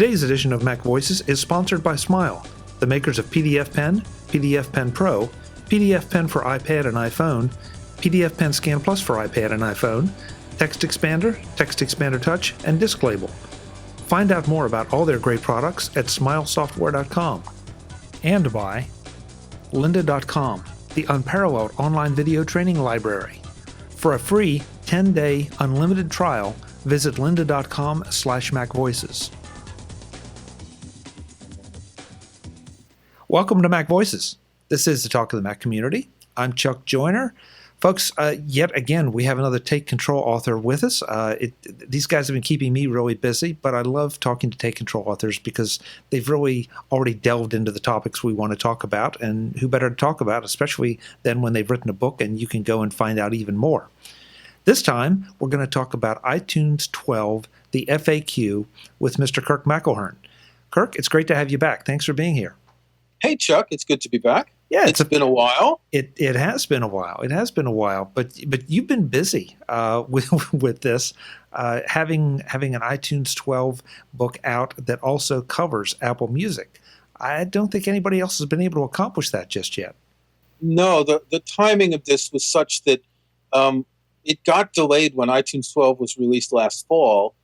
Today's edition of MacVoices is sponsored by Smile, the makers of PDF Pen, PDF Pen Pro, PDF Pen for iPad and iPhone, PDF Pen Scan Plus for iPad and iPhone, Text Expander Touch, and Disc Label. Find out more about all their great products at smilesoftware.com. And by lynda.com, the unparalleled online video training library. For a free 10-day unlimited trial, visit lynda.com/MacVoices. Welcome to MacVoices. This is the Talk of the Mac community. I'm Chuck Joyner. Folks, yet again, we have another Take Control author with us. These guys have been keeping me really busy, but I love talking to Take Control authors because they've really already delved into the topics we want to talk about, and who better to talk about, especially than when they've written a book and you can go and find out even more. This time, we're going to talk about iTunes 12, the FAQ, with Mr. Kirk McElhearn. Kirk, it's great to have you back. Thanks for being here. Hey, Chuck, it's good to be back. Yeah, it's been a while. It has been a while. It has been a while, but you've been busy with this, having an iTunes 12 book out that also covers Apple Music. I don't think anybody else has been able to accomplish that just yet. No, the timing of this was such that it got delayed when iTunes 12 was released last fall.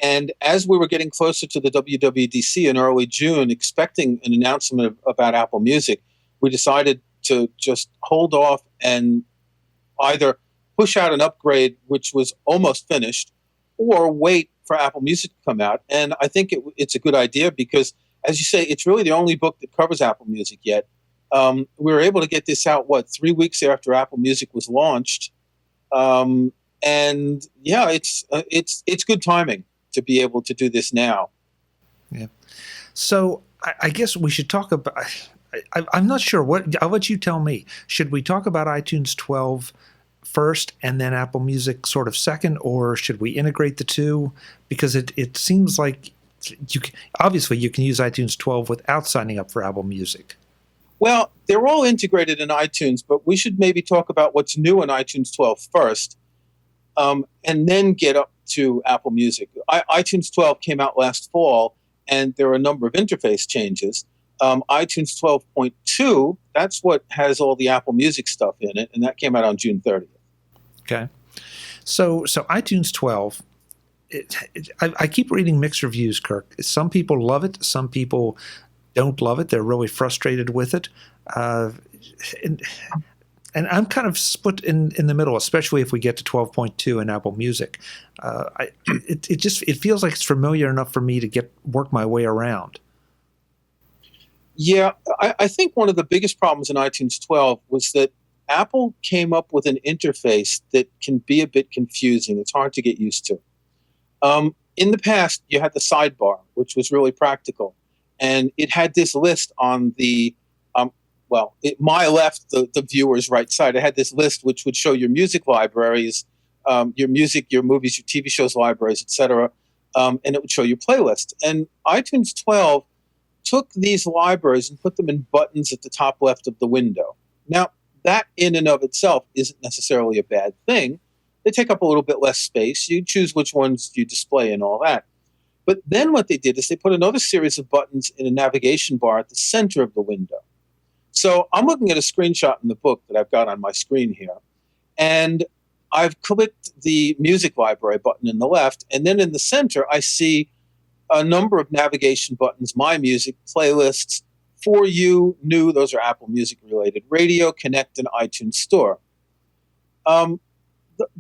And as we were getting closer to the WWDC in early June, expecting an announcement about Apple Music, we decided to just hold off and either push out an upgrade, which was almost finished, or wait for Apple Music to come out. And I think it's a good idea because, as you say, it's really the only book that covers Apple Music yet. We were able to get this out, 3 weeks after Apple Music was launched. And yeah, it's good timing to be able to do this now. Yeah. So I guess we should talk about, I'm not sure I'll let you tell me. Should we talk about iTunes 12 first and then Apple Music sort of second, or should we integrate the two? Because it seems like obviously you can use iTunes 12 without signing up for Apple Music. Well, they're all integrated in iTunes, but we should maybe talk about what's new in iTunes 12 first, and then get up to Apple Music. iTunes 12 came out last fall, and there are a number of interface changes. iTunes 12.2, that's what has all the Apple Music stuff in it, and that came out on June 30th. Okay. So iTunes 12, I keep reading mixed reviews, Kirk. Some people love it. Some people don't love it. They're really frustrated with it. And I'm kind of split in the middle, especially if we get to 12.2 in Apple Music. It feels like it's familiar enough for me to work my way around. Yeah, I think one of the biggest problems in iTunes 12 was that Apple came up with an interface that can be a bit confusing. It's hard to get used to. In the past, you had the sidebar, which was really practical. And it had this list on the my left, the viewer's right side. I had this list which would show your music libraries, your music, your movies, your TV shows libraries, etc., and it would show your playlist. And iTunes 12 took these libraries and put them in buttons at the top left of the window. Now, that in and of itself isn't necessarily a bad thing. They take up a little bit less space. You choose which ones you display and all that. But then what they did is they put another series of buttons in a navigation bar at the center of the window. So I'm looking at a screenshot in the book that I've got on my screen here, and I've clicked the music library button in the left, and then in the center I see a number of navigation buttons: My Music, Playlists, For You, New, those are Apple Music related, Radio, Connect, and iTunes Store. The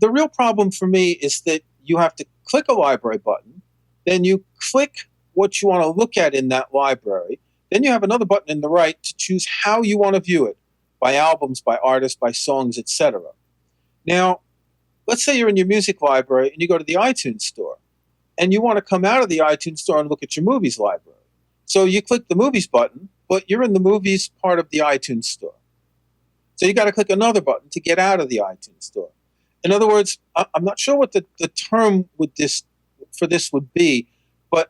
real problem for me is that you have to click a library button, then you click what you want to look at in that library. Then you have another button in the right to choose how you want to view it, by albums, by artists, by songs, etc. Now, let's say you're in your music library and you go to the iTunes Store, and you want to come out of the iTunes Store and look at your movies library. So you click the movies button, but you're in the movies part of the iTunes Store. So you got to click another button to get out of the iTunes Store. In other words, I'm not sure what the term for this would be, but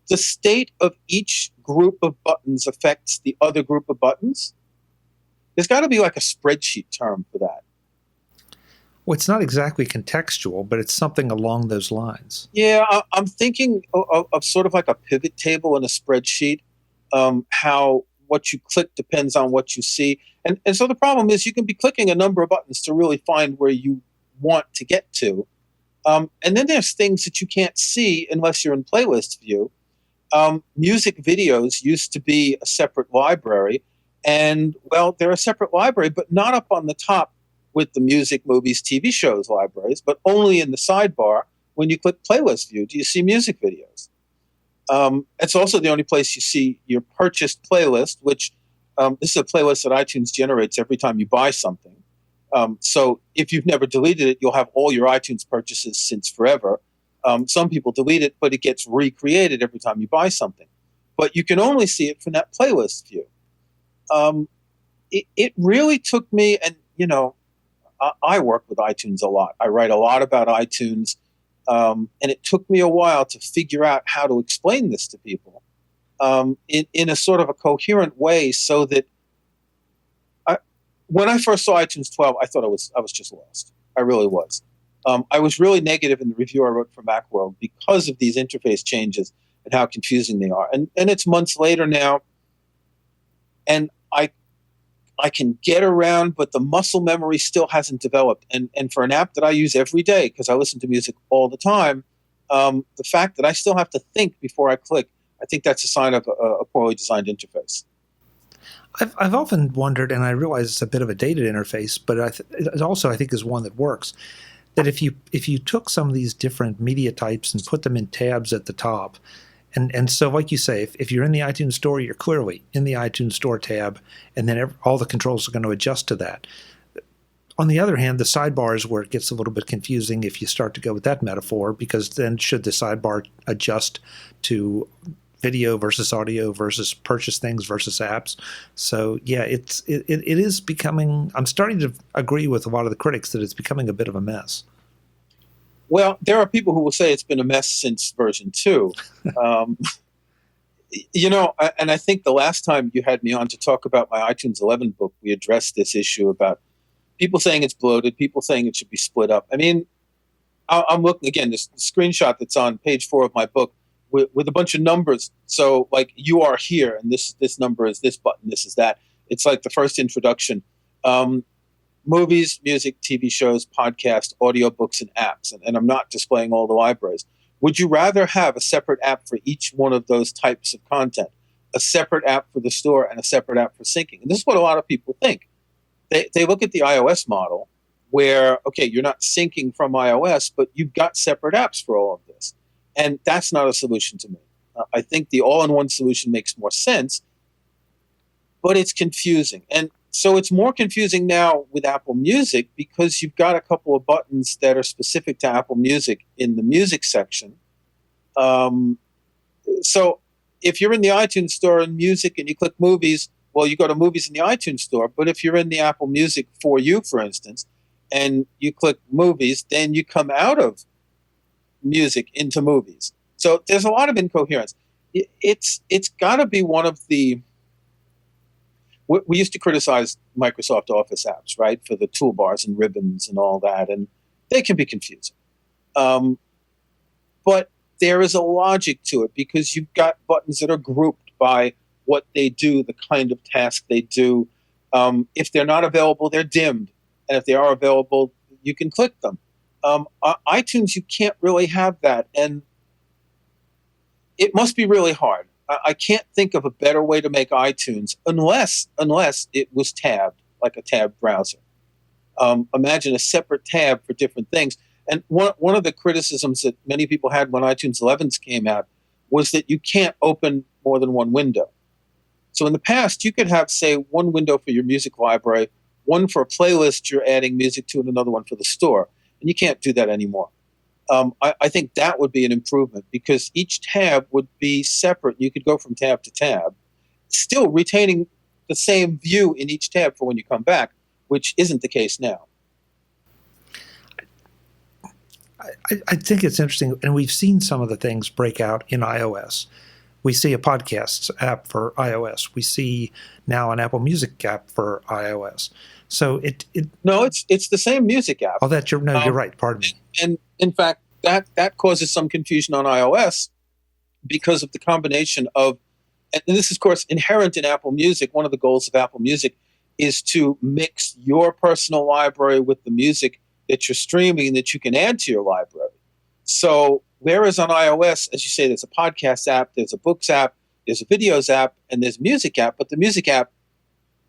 the state of each group of buttons affects the other group of buttons. There's got to be like a spreadsheet term for that. Well, it's not exactly contextual, but it's something along those lines. Yeah, I'm thinking of sort of like a pivot table in a spreadsheet. How what you click depends on what you see, and so the problem is you can be clicking a number of buttons to really find where you want to get to, and then there's things that you can't see unless you're in playlist view. Music videos used to be a separate library, and well, they're a separate library, but not up on the top with the music, movies, TV shows libraries, but only in the sidebar when you click playlist view do you see music videos. It's also the only place you see your purchased playlist, which this is a playlist that iTunes generates every time you buy something. So if you've never deleted it, you'll have all your iTunes purchases since forever. Some people delete it, but it gets recreated every time you buy something. But you can only see it from that playlist view. It really took me, and I work with iTunes a lot. I write a lot about iTunes, and it took me a while to figure out how to explain this to people in a sort of a coherent way, so that when I first saw iTunes 12, I thought I was just lost. I really was. I was really negative in the review I wrote for Macworld because of these interface changes and how confusing they are. And it's months later now, and I can get around, but the muscle memory still hasn't developed. And for an app that I use every day, because I listen to music all the time, the fact that I still have to think before I click, I think that's a sign of a poorly designed interface. I've often wondered, and I realize it's a bit of a dated interface, but it also I think is one that works. That if you took some of these different media types and put them in tabs at the top, and so like you say, if you're in the iTunes Store, you're clearly in the iTunes Store tab, and then all the controls are going to adjust to that. On the other hand, the sidebar is where it gets a little bit confusing if you start to go with that metaphor, because then should the sidebar adjust to video versus audio versus purchase things versus apps? So yeah, it is becoming, I'm starting to agree with a lot of the critics that it's becoming a bit of a mess. Well, there are people who will say it's been a mess since version 2. And I think the last time you had me on to talk about my iTunes 11 book, we addressed this issue about people saying it's bloated, people saying it should be split up. I mean, I'm looking again, this screenshot that's on page 4 of my book with a bunch of numbers. So like, you are here, and this number is this button, this is that. It's like the first introduction. Movies, music, TV shows, podcasts, audiobooks, and apps. And I'm not displaying all the libraries. Would you rather have a separate app for each one of those types of content, a separate app for the store and a separate app for syncing? And this is what a lot of people think. They look at the iOS model where, okay, you're not syncing from iOS, but you've got separate apps for all of this. And that's not a solution to me. I think the all-in-one solution makes more sense, but it's confusing. And so it's more confusing now with Apple Music because you've got a couple of buttons that are specific to Apple Music in the music section. So if you're in the iTunes Store in music and you click movies, well, you go to movies in the iTunes Store. But if you're in the Apple Music For You, for instance, and you click movies, then you come out of music into movies. So there's a lot of incoherence. It's got to be one of the... We used to criticize Microsoft Office apps, right, for the toolbars and ribbons and all that, and they can be confusing. But there is a logic to it because you've got buttons that are grouped by what they do, the kind of task they do. If they're not available, they're dimmed. And if they are available, you can click them. iTunes, you can't really have that. And it must be really hard. I can't think of a better way to make iTunes unless it was tabbed, like a tabbed browser. Imagine a separate tab for different things. And one of the criticisms that many people had when iTunes 11s came out was that you can't open more than one window. So in the past, you could have, say, one window for your music library, one for a playlist you're adding music to, and another one for the store. And you can't do that anymore. I think that would be an improvement because each tab would be separate. You could go from tab to tab, still retaining the same view in each tab for when you come back, which isn't the case now. I think it's interesting, and we've seen some of the things break out in iOS We see a podcasts app for iOS. We see now an Apple Music app for iOS. So No, it's the same music app. oh, you're right. Pardon me. And in fact, that causes some confusion on iOS because of the combination of, and this is of course inherent in Apple Music. One of the goals of Apple Music is to mix your personal library with the music that you're streaming that you can add to your library. So whereas on iOS, as you say, there's a podcast app, there's a books app, there's a videos app, and there's a music app, but the music app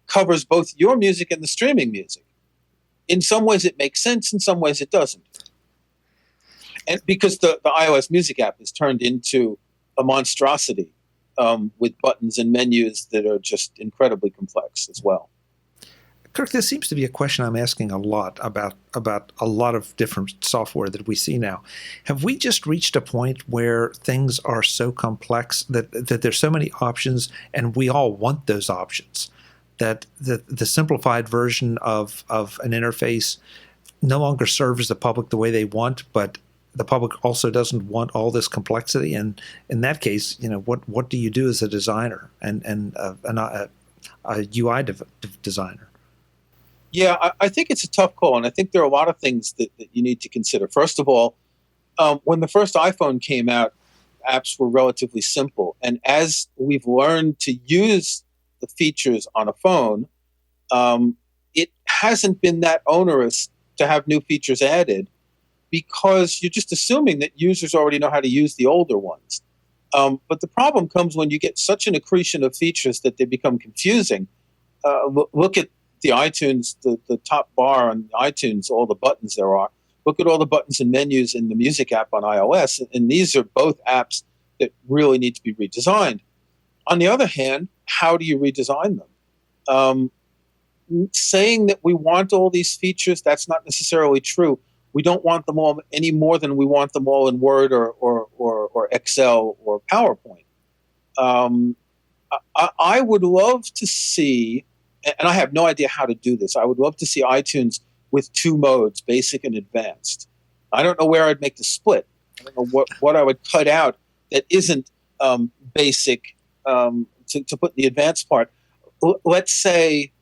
covers both your music and the streaming music. In some ways it makes sense, in some ways it doesn't. And because the iOS music app is turned into a monstrosity with buttons and menus that are just incredibly complex as well. Kirk, this seems to be a question I'm asking a lot about a lot of different software that we see now. Have we just reached a point where things are so complex that there's so many options and we all want those options, that the simplified version of an interface no longer serves the public the way they want, but the public also doesn't want all this complexity? And in that case, what do you do as a designer and a UI designer? Yeah, I think it's a tough call, and I think there are a lot of things that you need to consider. First of all, when the first iPhone came out, apps were relatively simple. And as we've learned to use the features on a phone, it hasn't been that onerous to have new features added because you're just assuming that users already know how to use the older ones. But the problem comes when you get such an accretion of features that they become confusing. Look at the iTunes, the top bar on iTunes, all the buttons there are. Look at all the buttons and menus in the music app on iOS, and these are both apps that really need to be redesigned. On the other hand, how do you redesign them? Saying that we want all these features, that's not necessarily true. We don't want them all any more than we want them all in Word or Excel or PowerPoint. I would love to see, and I have no idea how to do this, I would love to see iTunes with two modes, basic and advanced. I don't know where I'd make the split. I don't know what I would cut out that isn't basic to put in the advanced part. Let's say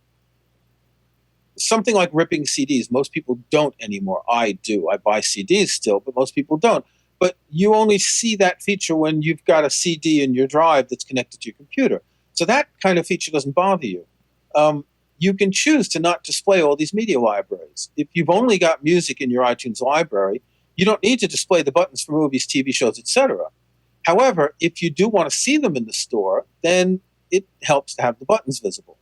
something like ripping CDs. Most people don't anymore. I do. I buy CDs still, but most people don't. But you only see that feature when you've got a CD in your drive that's connected to your computer. So that kind of feature doesn't bother you. You can choose to not display all these media libraries. If you've only got music in your iTunes library, you don't need to display the buttons for movies, TV shows, etc. However, if you do want to see them in the store, then it helps to have the buttons visible.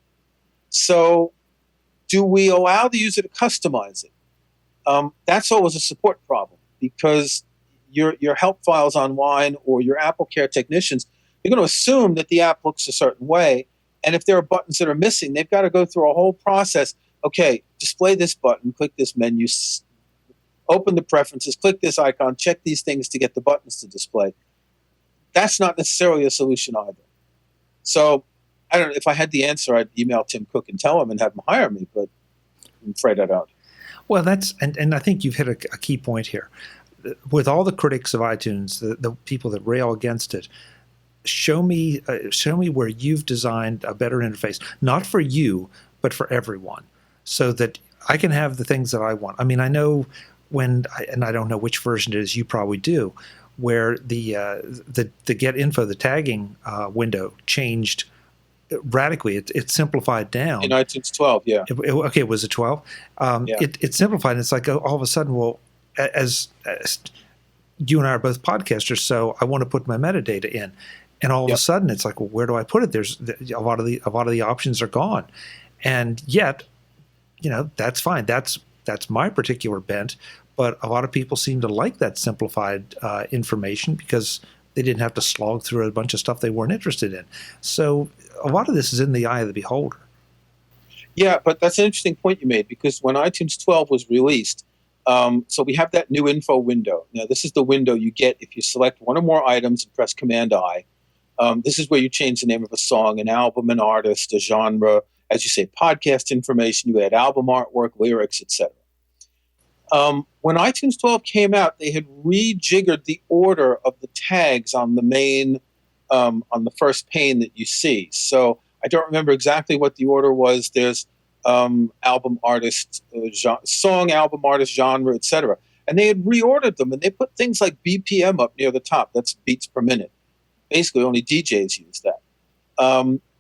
So do we allow the user to customize it? That's always a support problem because your help files online or your Apple Care technicians, they're going to assume that the app looks a certain way. And if there are buttons that are missing, they've got to go through a whole process. Okay, display this button, click this menu, open the preferences, click this icon, check these things to get the buttons to display. That's not necessarily a solution either. So I don't know. If I had the answer, I'd email Tim Cook and tell him and have him hire me, but I'm afraid I don't. Well, and I think you've hit a key point here. With all the critics of iTunes, the people that rail against it, show me where you've designed a better interface, not for you, but for everyone, so that I can have the things that I want. I mean, I know and I don't know which version it is, you probably do, where the get info, the tagging window changed radically. It simplified down. In iTunes 12, yeah. Okay, was it 12? Yeah. It simplified, and it's like all of a sudden, well, as you and I are both podcasters, so I want to put my metadata in. And all of a sudden, it's like, well, where do I put it? There's a lot of the options are gone, and yet, that's fine. That's my particular bent. But a lot of people seem to like that simplified information because they didn't have to slog through a bunch of stuff they weren't interested in. So a lot of this is in the eye of the beholder. Yeah, but that's an interesting point you made because when iTunes 12 was released, so we have that new info window. Now, this is the window you get if you select one or more items and press Command-I. This is where you change the name of a song, an album, an artist, a genre, as you say, podcast information. You add album artwork, lyrics, etc. When iTunes 12 came out, they had rejiggered the order of the tags on the main on the first pane that you see. So I don't remember exactly what the order was. There's album artist, song, album artist, genre, etc. And they had reordered them, and they put things like BPM up near the top. That's beats per minute. Basically, only DJs use that.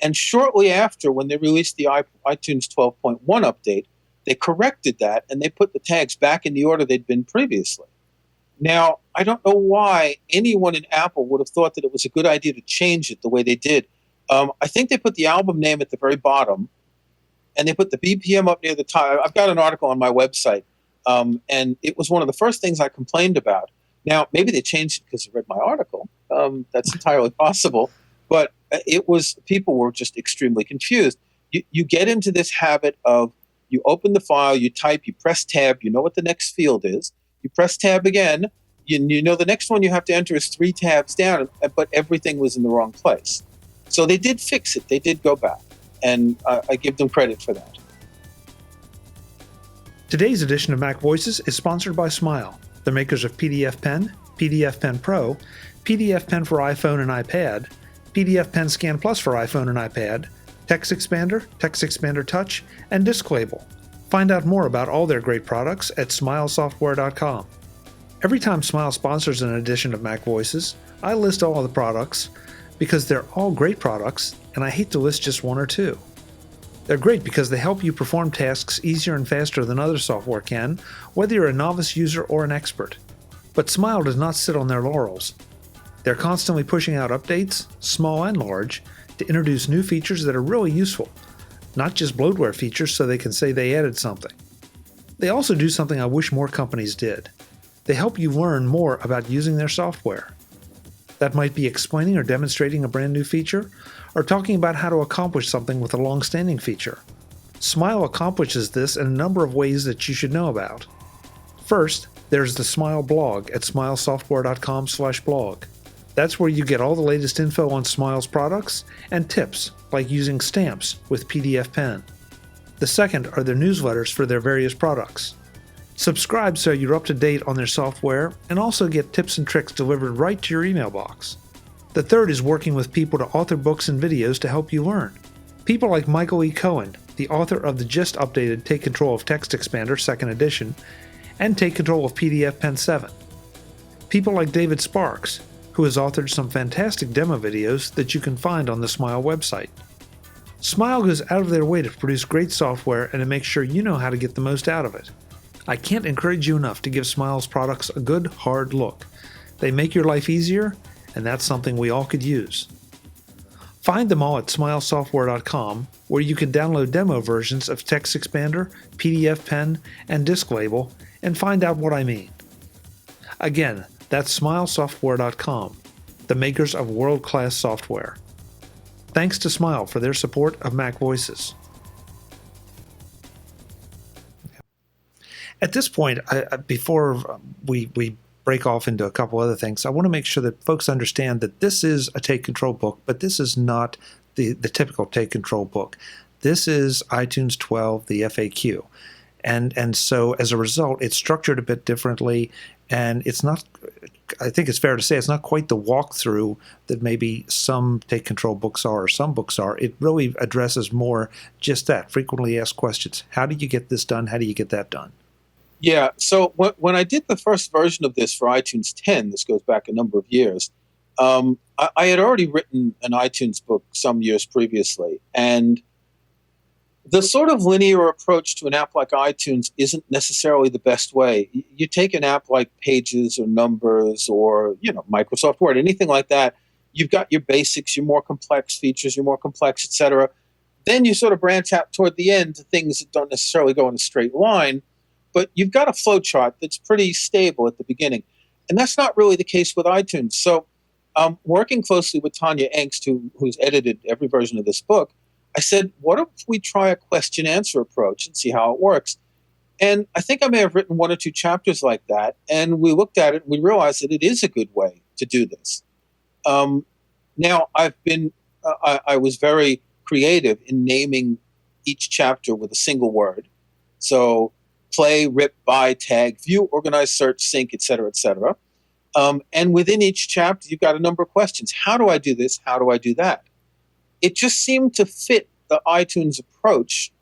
And shortly after, when they released the iTunes 12.1 update, they corrected that, and they put the tags back in the order they'd been previously. Now, I don't know why anyone in Apple would have thought that it was a good idea to change it the way they did. I think they put the album name at the very bottom, and they put the BPM up near the top. I've got an article on my website, and it was one of the first things I complained about. Now, maybe they changed it because they read my article. That's entirely possible. But people were just extremely confused. You get into this habit of, you open the file, you type, you press tab, you know what the next field is. You press tab again, you know the next one you have to enter is 3 tabs down, but everything was in the wrong place. So they did fix it. They did go back. And I give them credit for that. Today's edition of Mac Voices is sponsored by Smile, the makers of PDF Pen, PDF Pen Pro, PDF Pen for iPhone and iPad, PDF Pen Scan Plus for iPhone and iPad, Text Expander Touch, and Disk Label. Find out more about all their great products at smilesoftware.com. Every time Smile sponsors an edition of Mac Voices, I list all of the products because they're all great products, and I hate to list just one or two. They're great because they help you perform tasks easier and faster than other software can, whether you're a novice user or an expert. But Smile does not sit on their laurels. They're constantly pushing out updates, small and large, to introduce new features that are really useful, not just bloatware features so they can say they added something. They also do something I wish more companies did. They help you learn more about using their software. That might be explaining or demonstrating a brand new feature, or talking about how to accomplish something with a long-standing feature. Smile accomplishes this in a number of ways that you should know about. First, there's the Smile blog at smilesoftware.com/blog. That's where you get all the latest info on Smile's products and tips like using stamps with PDF Pen. The second are their newsletters for their various products. Subscribe so you're up to date on their software and also get tips and tricks delivered right to your email box. The third is working with people to author books and videos to help you learn. People like Michael E. Cohen, the author of the just updated Take Control of Text Expander 2nd edition and Take Control of PDF Pen 7. People like David Sparks, who has authored some fantastic demo videos that you can find on the Smile website. Smile goes out of their way to produce great software and to make sure you know how to get the most out of it. I can't encourage you enough to give Smile's products a good, hard look. They make your life easier, and that's something we all could use. Find them all at smilesoftware.com, where you can download demo versions of Text Expander, PDF Pen, and Disk Label, and find out what I mean. Again, that's smilesoftware.com, the makers of world-class software. Thanks to Smile for their support of Mac Voices. At this point, before we break off into a couple other things, I want to make sure that folks understand that this is a Take Control book, but this is not the typical Take Control book. This is iTunes 12, the FAQ. And so as a result, it's structured a bit differently, and it's not, I think it's fair to say, it's not quite the walkthrough that maybe some Take Control books are or some books are. It really addresses more just that, frequently asked questions. How do you get this done? How do you get that done? Yeah, so when I did the first version of this for iTunes 10, this goes back a number of years, I had already written an iTunes book some years previously, and the sort of linear approach to an app like iTunes isn't necessarily the best way. You take an app like Pages or Numbers or, Microsoft Word, anything like that, you've got your basics, your more complex features, your more complex, etc. Then you sort of branch out toward the end to things that don't necessarily go in a straight line, but you've got a flow chart that's pretty stable at the beginning. And that's not really the case with iTunes. So working closely with Tanya Engst, who's edited every version of this book, I said, what if we try a question-answer approach and see how it works? And I think I may have written 1 or 2 chapters like that, and we looked at it and we realized that it is a good way to do this. Now, I was very creative in naming each chapter with a single word. So play, rip, buy, tag, view, organize, search, sync, etc., etc. And within each chapter, you've got a number of questions. How do I do this? How do I do that? It just seemed to fit the iTunes approach,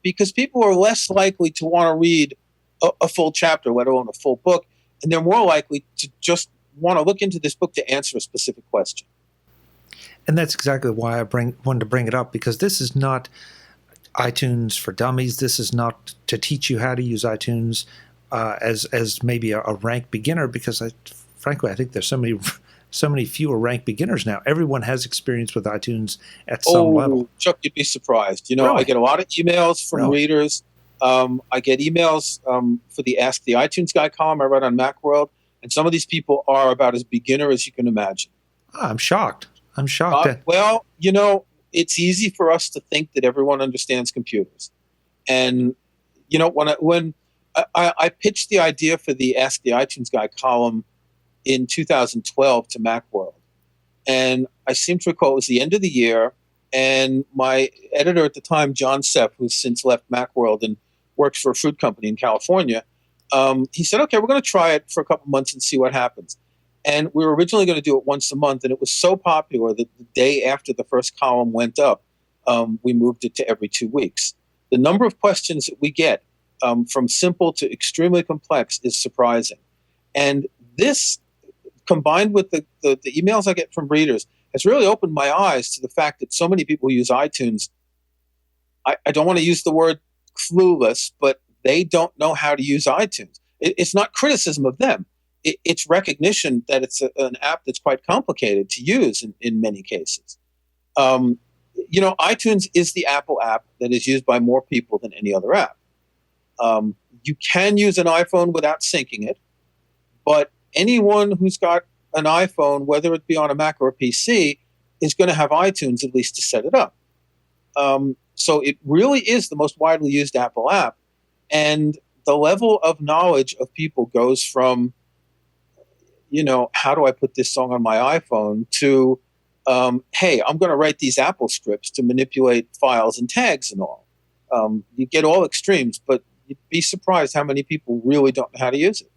because people are less likely to want to read a full chapter, let alone a full book, and they're more likely to just want to look into this book to answer a specific question. And that's exactly why I wanted to bring it up, because this is not iTunes for dummies. This is not to teach you how to use iTunes as maybe a rank beginner, because frankly, I think there's so many fewer rank beginners now. Everyone has experience with iTunes at some level. Chuck, you'd be surprised. You know, Really? I get a lot of emails from readers. I get emails for the Ask the iTunes Guy column I write on Macworld, and some of these people are about as beginner as you can imagine. I'm shocked. I'm shocked. Well, you know, it's easy for us to think that everyone understands computers. And, you know, when I pitched the idea for the Ask the iTunes Guy column in 2012 to Macworld, and I seem to recall it was the end of the year, and my editor at the time, John Sepp, who's since left Macworld and works for a fruit company in California, he said, okay, we're going to try it for a couple months and see what happens. And we were originally going to do it once a month, and it was so popular that the day after the first column went up, we moved it to every 2 weeks. The number of questions that we get, from simple to extremely complex, is surprising. And this, combined with the emails I get from readers, has really opened my eyes to the fact that so many people who use iTunes, I don't want to use the word clueless, but they don't know how to use iTunes. It's not criticism of them. It's recognition that it's an app that's quite complicated to use in many cases. You know, iTunes is the Apple app that is used by more people than any other app. You can use an iPhone without syncing it, but anyone who's got an iPhone, whether it be on a Mac or a PC, is going to have iTunes at least to set it up. So it really is the most widely used Apple app. And the level of knowledge of people goes from, you know, how do I put this song on my iPhone, to, hey, I'm going to write these Apple scripts to manipulate files and tags and all. You get all extremes, but you'd be surprised how many people really don't know how to use it.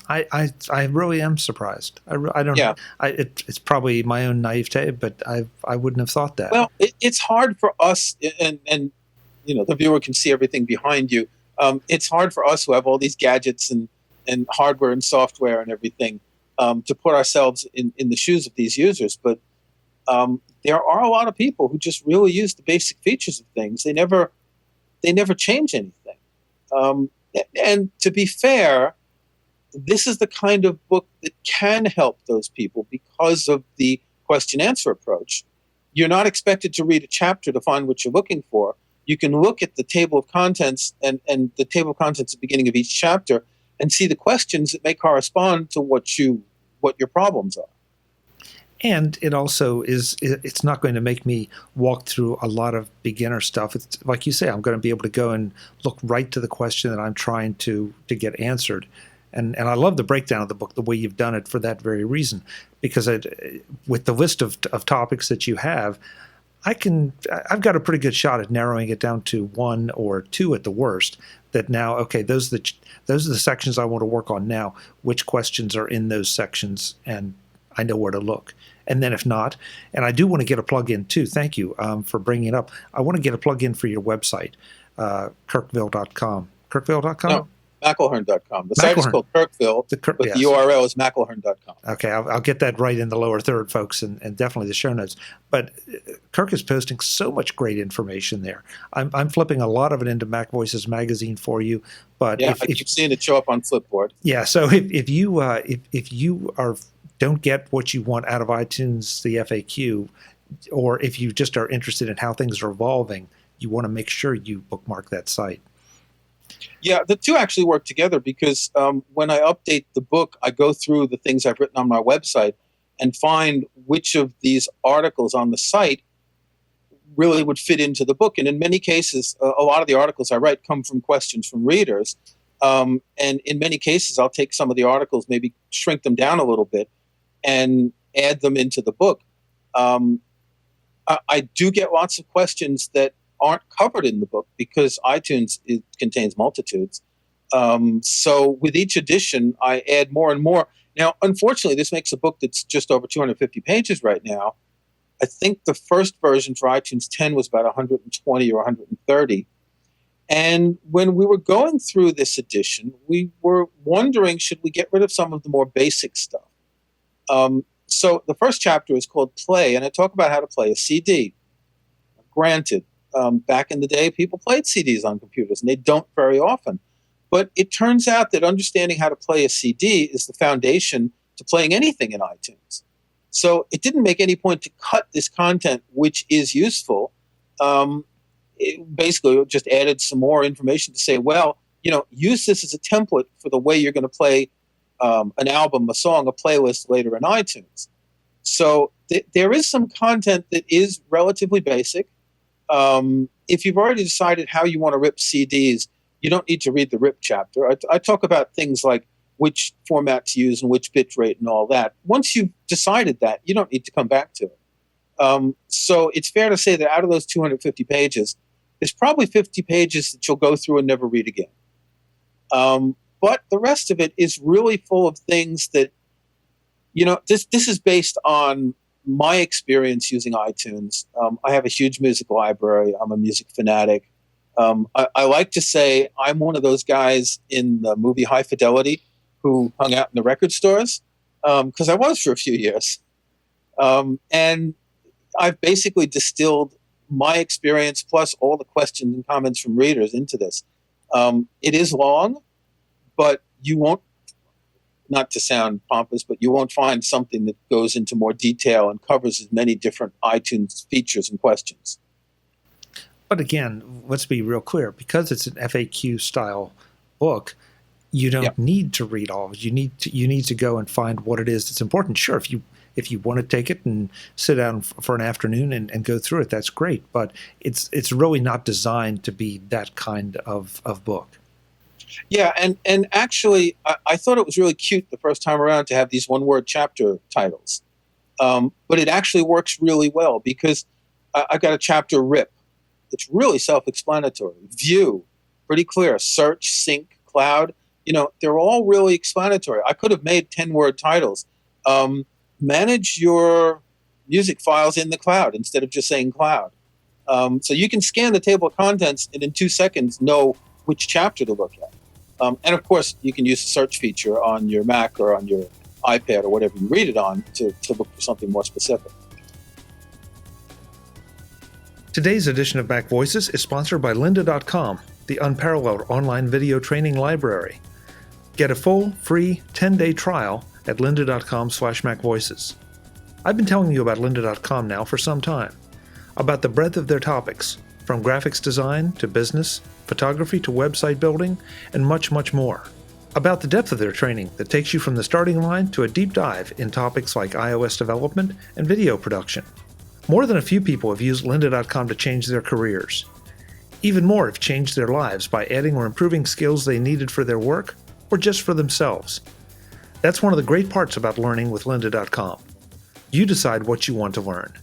I really am surprised. I don't know. It's probably my own naivete, but I wouldn't have thought that. Well, it's hard for us, and you know, the viewer can see everything behind you. It's hard for us who have all these gadgets and hardware and software and everything, to put ourselves in the shoes of these users. But there are a lot of people who just really use the basic features of things. They never change anything. And to be fair, this is the kind of book that can help those people because of the question-answer approach. You're not expected to read a chapter to find what you're looking for. You can look at the table of contents and the table of contents at the beginning of each chapter and see the questions that may correspond to what your problems are. And it also it's not going to make me walk through a lot of beginner stuff. It's like you say, I'm going to be able to go and look right to the question that I'm trying to get answered. And I love the breakdown of the book, the way you've done it, for that very reason, because with the list of topics that you have, I've got a pretty good shot at narrowing it down to one or two at the worst. That now, okay, those are the sections I want to work on now. Which questions are in those sections, and I know where to look. And then if not, and I do want to get a plug-in too. Thank you for bringing it up. I want to get a plug-in for your website, Kirkville.com. Kirkville.com? No. McElhearn.com. The site is called Kirkville, but the URL is McElhearn.com. Okay, I'll get that right in the lower third, folks, and definitely the show notes. But Kirk is posting so much great information there. I'm flipping a lot of it into MacVoices magazine for you. But I keep seeing it show up on Flipboard. Yeah, so if you don't get what you want out of iTunes, the FAQ, or if you just are interested in how things are evolving, you want to make sure you bookmark that site. Yeah, the two actually work together, because when I update the book, I go through the things I've written on my website and find which of these articles on the site really would fit into the book. And in many cases, a lot of the articles I write come from questions from readers. And in many cases, I'll take some of the articles, maybe shrink them down a little bit and add them into the book. I do get lots of questions that aren't covered in the book because iTunes contains multitudes. So with each edition, I add more and more. Now, unfortunately, this makes a book that's just over 250 pages right now. I think the first version for iTunes 10 was about 120 or 130. And when we were going through this edition, we were wondering, should we get rid of some of the more basic stuff? So the first chapter is called Play, and I talk about how to play a CD. Granted, back in the day, people played CDs on computers, and they don't very often. But it turns out that understanding how to play a CD is the foundation to playing anything in iTunes. So it didn't make any point to cut this content, which is useful. It just added some more information to say, well, use this as a template for the way you're going to play an album, a song, a playlist later in iTunes. So there is some content that is relatively basic. If you've already decided how you want to rip CDs, you don't need to read the rip chapter. I talk about things like which format to use and which bit rate and all that. Once you've decided that, you don't need to come back to it. So it's fair to say that out of those 250 pages, there's probably 50 pages that you'll go through and never read again. But the rest of it is really full of things that, this is based on my experience using iTunes. I have a huge music library. I'm a music fanatic. I like to say I'm one of those guys in the movie High Fidelity who hung out in the record stores, because I was for a few years. And I've basically distilled my experience plus all the questions and comments from readers into this. It is long, but you won't, not to sound pompous, but you won't find something that goes into more detail and covers as many different iTunes features and questions. But again, let's be real clear. Because it's an FAQ style book, you don't need to read all of it. You need to go and find what it is that's important. Sure, if you want to take it and sit down for an afternoon and go through it, that's great. But it's really not designed to be that kind of book. Yeah, and actually, I thought it was really cute the first time around to have these one-word chapter titles. But it actually works really well because I got a chapter RIP. It's really self-explanatory. View, pretty clear. Search, sync, cloud. They're all really explanatory. I could have made 10-word titles. Manage your music files in the cloud instead of just saying cloud. So you can scan the table of contents and in 2 seconds know which chapter to look at. And of course, you can use the search feature on your Mac or on your iPad or whatever you read it on to look for something more specific. Today's edition of MacVoices is sponsored by lynda.com, the unparalleled online video training library. Get a full, free 10-day trial at lynda.com/MacVoices. I've been telling you about lynda.com now for some time, about the breadth of their topics, from graphics design to business, photography to website building, and much, much more. About the depth of their training that takes you from the starting line to a deep dive in topics like iOS development and video production. More than a few people have used lynda.com to change their careers. Even more have changed their lives by adding or improving skills they needed for their work or just for themselves. That's one of the great parts about learning with lynda.com. You decide what you want to learn.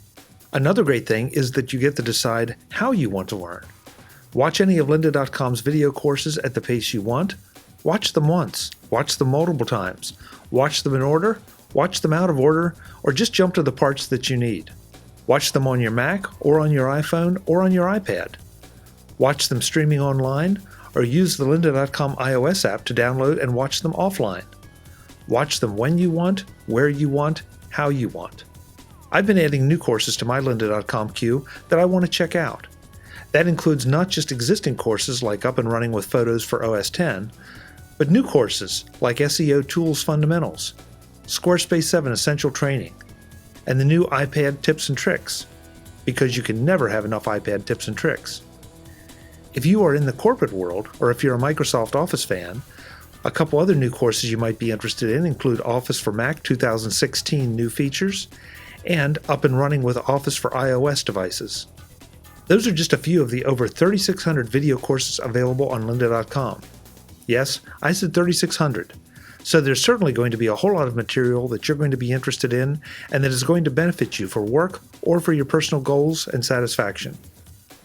Another great thing is that you get to decide how you want to learn. Watch any of lynda.com's video courses at the pace you want. Watch them once. Watch them multiple times. Watch them in order. Watch them out of order. Or just jump to the parts that you need. Watch them on your Mac or on your iPhone or on your iPad. Watch them streaming online or use the lynda.com iOS app to download and watch them offline. Watch them when you want, where you want, how you want. I've been adding new courses to my lynda.com queue that I want to check out. That includes not just existing courses like Up and Running with Photos for OS X, but new courses like SEO Tools Fundamentals, Squarespace 7 Essential Training, and the new iPad Tips and Tricks, because you can never have enough iPad tips and tricks. If you are in the corporate world, or if you're a Microsoft Office fan, a couple other new courses you might be interested in include Office for Mac 2016 New Features, and Up and Running with Office for iOS devices. Those are just a few of the over 3,600 video courses available on lynda.com. Yes, I said 3,600. So there's certainly going to be a whole lot of material that you're going to be interested in and that is going to benefit you for work or for your personal goals and satisfaction.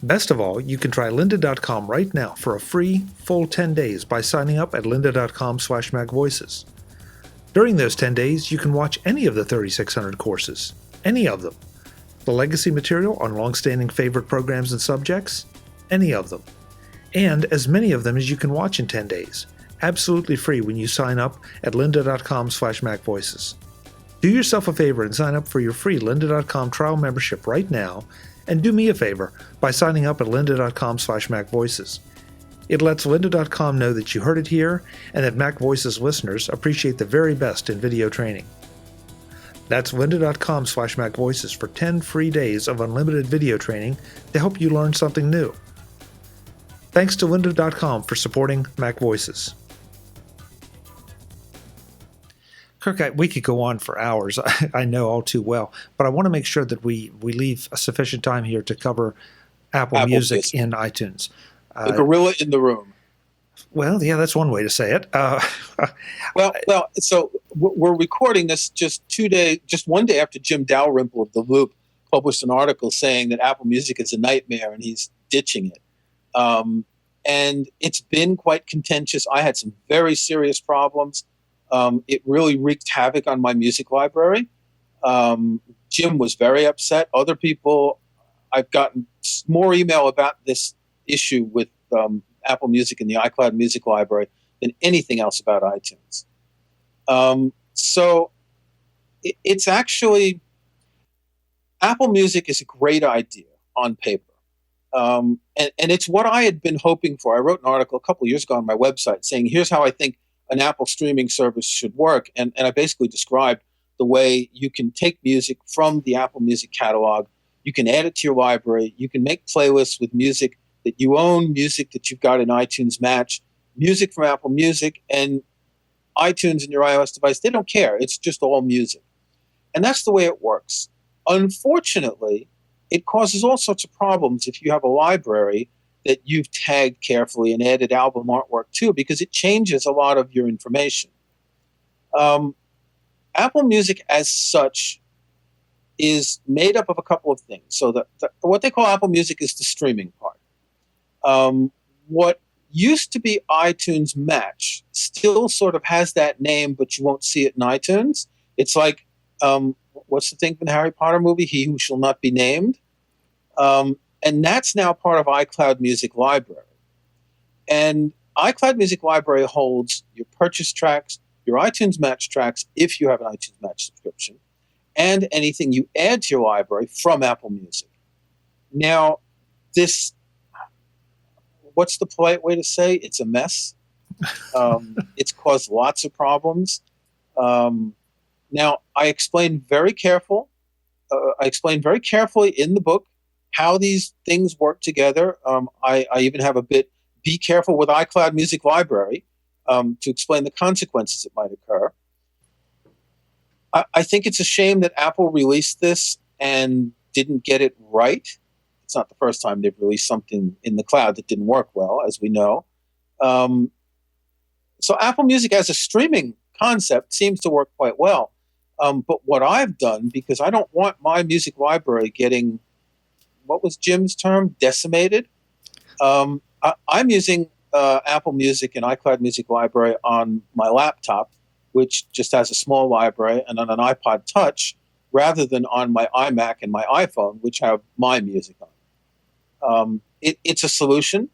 Best of all, you can try lynda.com right now for a free, full 10 days by signing up at lynda.com/MacVoices. During those 10 days, you can watch any of the 3,600 courses. Any of them. The legacy material on long-standing favorite programs and subjects. Any of them. And as many of them as you can watch in 10 days. Absolutely free when you sign up at lynda.com/MacVoices. Do yourself a favor and sign up for your free lynda.com trial membership right now, and do me a favor by signing up at lynda.com/MacVoices. It lets lynda.com know that you heard it here and that MacVoices listeners appreciate the very best in video training. That's lynda.com/MacVoices for 10 free days of unlimited video training to help you learn something new. Thanks to lynda.com for supporting MacVoices. Kirk, we could go on for hours, I know all too well, but I want to make sure that we leave a sufficient time here to cover Apple Music in iTunes. The gorilla in the room. Well, yeah, that's one way to say it. So we're recording this just one day after Jim Dalrymple of The Loop published an article saying that Apple Music is a nightmare and he's ditching it. And it's been quite contentious. I had some very serious problems. It really wreaked havoc on my music library. Jim was very upset. Other people, I've gotten more email about this issue with Apple Music and the iCloud Music Library than anything else about iTunes. So it's actually, Apple Music is a great idea on paper. And it's what I had been hoping for. I wrote an article a couple of years ago on my website saying, here's how I think an Apple streaming service should work. And I basically described the way you can take music from the Apple Music catalog, you can add it to your library, you can make playlists with music that you own, music that you've got in iTunes Match, music from Apple Music, and iTunes in your iOS device. They don't care. It's just all music. And that's the way it works. Unfortunately, it causes all sorts of problems if you have a library that you've tagged carefully and added album artwork to, because it changes a lot of your information. Apple Music as such is made up of a couple of things. So what they call Apple Music is the streaming part. What used to be iTunes Match still sort of has that name, but you won't see it in iTunes. It's like, what's the thing from the Harry Potter movie? He Who Shall Not Be Named. And that's now part of iCloud Music Library. And iCloud Music Library holds your purchase tracks, your iTunes Match tracks, if you have an iTunes Match subscription, and anything you add to your library from Apple Music. Now, what's the polite way to say? It's a mess. It's caused lots of problems. Now, I explain very carefully in the book how these things work together. I even have a bit, be careful with iCloud Music Library, to explain the consequences that might occur. I think it's a shame that Apple released this and didn't get it right. It's not the first time they've released something in the cloud that didn't work well, as we know. So Apple Music as a streaming concept seems to work quite well. But what I've done, because I don't want my music library getting, what was Jim's term, decimated? I'm using Apple Music and iCloud Music Library on my laptop, which just has a small library, and on an iPod Touch, rather than on my iMac and my iPhone, which have my music on. It's a solution.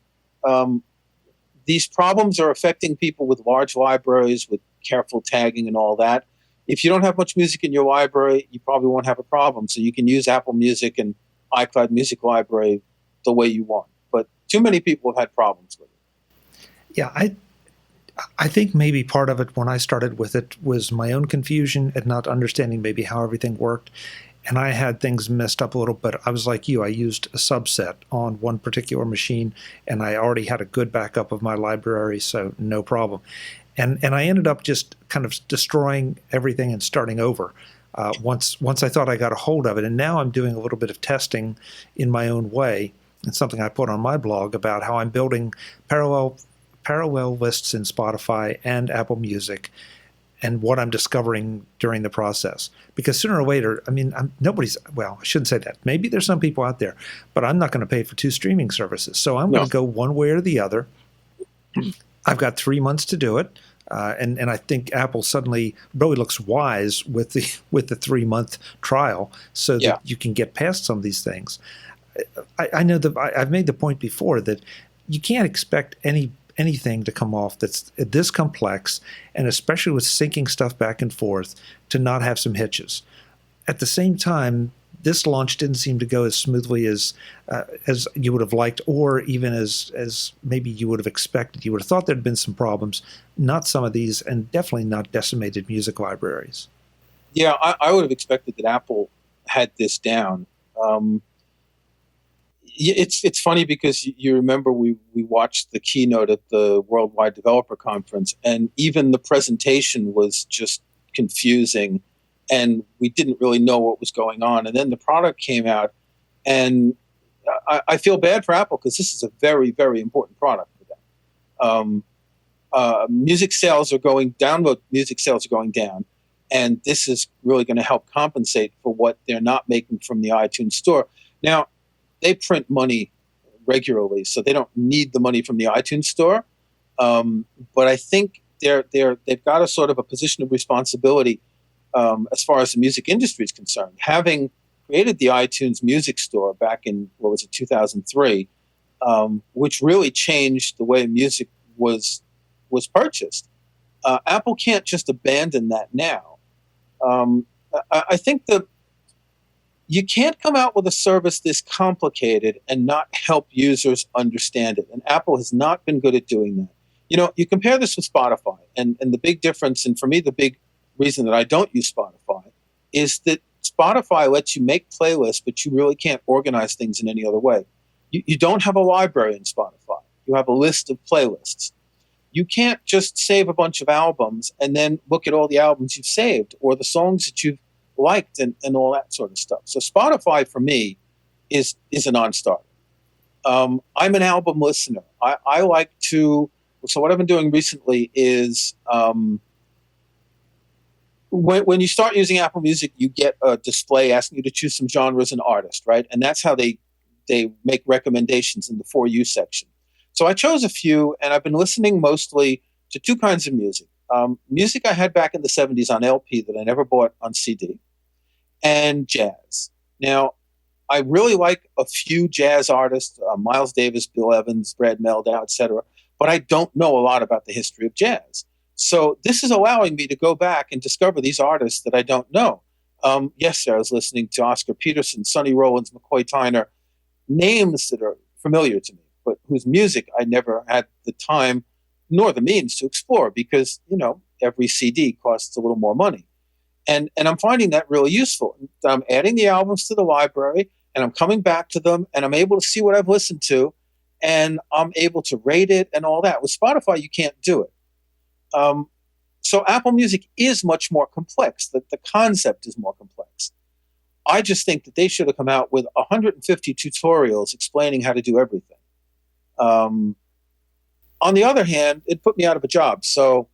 These problems are affecting people with large libraries, with careful tagging and all that. If you don't have much music in your library, you probably won't have a problem. So you can use Apple Music and iCloud Music Library the way you want. But too many people have had problems with it. Yeah, I think maybe part of it when I started with it was my own confusion and not understanding maybe how everything worked. And I had things messed up a little bit. I was like you. I used a subset on one particular machine, and I already had a good backup of my library, so no problem. And I ended up just kind of destroying everything and starting over once I thought I got a hold of it. And now I'm doing a little bit of testing in my own way. It's something I put on my blog about how I'm building parallel lists in Spotify and Apple Music. and what I'm discovering during the process. Because sooner or later, I mean, I shouldn't say that. Maybe there's some people out there, but I'm not going to pay for 2 streaming services. So I'm going to go one way or the other. I've got 3 months to do it. And I think Apple suddenly really looks wise with the 3-month trial so that you can get past some of these things. I know that I've made the point before that you can't expect anything to come off that's this complex, and especially with syncing stuff back and forth, to not have some hitches. At the same time, this launch didn't seem to go as smoothly as you would have liked, or even as maybe you would have expected. You would have thought there'd been some problems, not some of these, and definitely not decimated music libraries. Yeah, I would have expected that Apple had this down. It's funny because you remember we watched the keynote at the Worldwide Developer Conference, and even the presentation was just confusing, and we didn't really know what was going on. And then the product came out, and I feel bad for Apple because this is a very, very important product for them. Music sales are going, download music sales are going down, and this is really going to help compensate for what they're not making from the iTunes store. Now, they print money regularly, so they don't need the money from the iTunes store. But I think they've got a sort of a position of responsibility as far as the music industry is concerned. Having created the iTunes Music Store back in, 2003, which really changed the way music was purchased. Apple can't just abandon that now. I think you can't come out with a service this complicated and not help users understand it. And Apple has not been good at doing that. You know, you compare this with Spotify, and the big difference, and for me, the big reason that I don't use Spotify is that Spotify lets you make playlists, but you really can't organize things in any other way. You don't have a library in Spotify. You have a list of playlists. You can't just save a bunch of albums and then look at all the albums you've saved or the songs that you've liked and all that sort of stuff. So Spotify for me is a non-starter. I'm an album listener. I like to. So what I've been doing recently is when you start using Apple Music, you get a display asking you to choose some genres and artists, right? And that's how they make recommendations in the For You section. So I chose a few, and I've been listening mostly to 2 kinds of music. Music I had back in the 70s on LP that I never bought on CD, and jazz. Now, I really like a few jazz artists, Miles Davis, Bill Evans, Brad Mehldau, etc., but I don't know a lot about the history of jazz. So this is allowing me to go back and discover these artists that I don't know. Yesterday I was listening to Oscar Peterson, Sonny Rollins, McCoy Tyner, names that are familiar to me, but whose music I never had the time nor the means to explore because, every CD costs a little more money. And I'm finding that really useful. I'm adding the albums to the library, and I'm coming back to them, and I'm able to see what I've listened to, and I'm able to rate it and all that. With Spotify, you can't do it. So Apple Music is much more complex. The concept is more complex. I just think that they should have come out with 150 tutorials explaining how to do everything. On the other hand, it put me out of a job. So,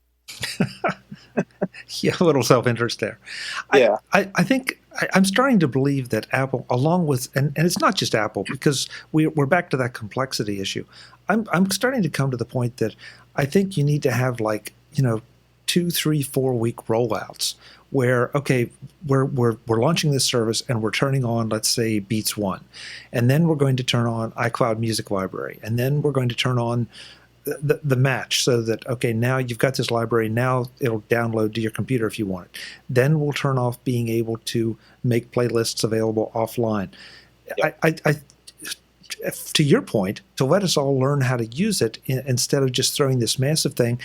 yeah, a little self-interest there. Yeah, I think I'm starting to believe that Apple, along with, and it's not just Apple, because we're back to that complexity issue. I'm starting to come to the point that I think you need to have 2, 3, 4 week rollouts where, okay, we're launching this service and we're turning on, let's say, Beats One, and then we're going to turn on iCloud Music Library, and then we're going to turn on the match so that, okay, now you've got this library, now it'll download to your computer if you want it. Then we'll turn off being able to make playlists available offline. Yeah. I to your point, to let us all learn how to use it instead of just throwing this massive thing.